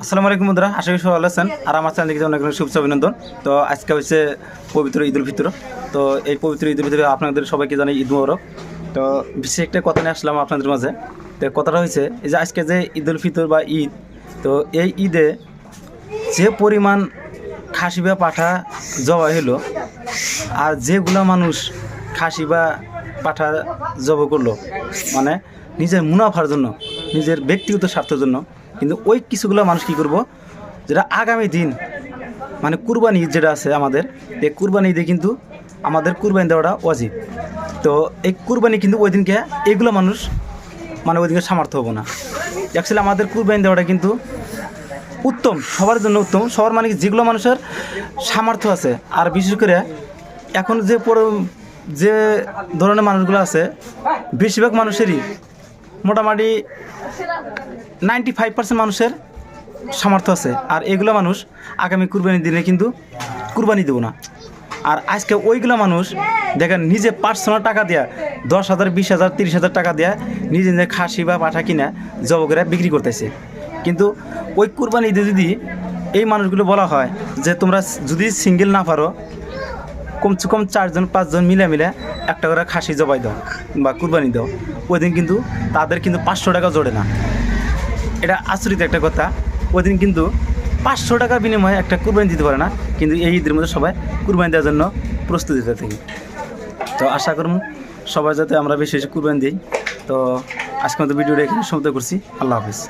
আসসালামু আলাইকুম বন্ধুরা, আশা করি সবাই ভালো আছেন। আর আমার চ্যানেলকে অনেক অনেক শুভেচ্ছা অভিনন্দন। তো আজকে হচ্ছে পবিত্র ঈদুল ফিতর। তো এই পবিত্র ঈদুল ফিতরে আপনাদের সবাইকে জানাই ঈদ মোবারক। তো বিশেষ একটা কথা নিয়ে আসলাম আপনাদের মাঝে। তো কথাটা হয়েছে এই যে আজকে যে ঈদুল ফিতর বা ঈদ, তো এই ঈদে যে পরিমাণ খাসি বা পাঠা জবাই হলো, আর যেগুলো মানুষ খাসি বা পাঠা জবাই করলো মানে নিজের মুনাফার জন্য, নিজের ব্যক্তিগত স্বার্থের জন্য, কিন্তু ওই কিছুগুলো মানুষ কী করবো, যেটা আগামী দিন মানে কুরবানি ঈদ যেটা আছে আমাদের, এই কুরবানি ঈদে কিন্তু আমাদের কুরবানি দেওয়াটা ওয়াজিব। তো এই কুরবানি কিন্তু ওই দিনকে এইগুলো মানুষ মানে ওই দিনকে সামর্থ্য হবো না। অ্যাকচুয়ালি আমাদের কুরবানি দেওয়াটা কিন্তু উত্তম, সবার জন্য উত্তম, সবার মানে যেগুলো মানুষের সামর্থ্য আছে। আর বিশেষ করে এখন যে ধরনের মানুষগুলো আছে, বেশিরভাগ মানুষেরই মোটামুটি 95% মানুষের সামর্থ্য আছে। আর এগুলো মানুষ আগামী কুরবানির দিনে কিন্তু কুরবানি দেবো না। আর আজকে ওইগুলো মানুষ দেখেন নিজে পার্সোনাল টাকা দেয়া 10,000, 20,000, 30,000 টাকা দেয়া নিজে নিজে খাসি বা পাঠা কিনা জব করে বিক্রি করতেছে। কিন্তু ওই কুরবানি ঈদে যদি এই মানুষগুলো বলা হয় যে তোমরা যদি সিঙ্গেল না পারো, কমসে কম 4জন 5জন মিলে একটা করে খাসি জবাই দাও বা কুরবানি দাও, ওই দিন কিন্তু তাদের কিন্তু 500 টাকা জোড়ে না। এটা আচরিত একটা কথা। ওই দিন কিন্তু 500 টাকার বিনিময়ে একটা কুরবানি দিতে পারে না, কিন্তু এই ঈদের মধ্যে সবাই কুরবানি দেওয়ার জন্য প্রস্তুতি থাকি। তো আশা করুন সবাই যাতে আমরা বেশি বেশি কুরবানি দিই। তো আজকের মতো ভিডিওটা এখানে সমাপ্ত করছি। আল্লাহ হাফিজ।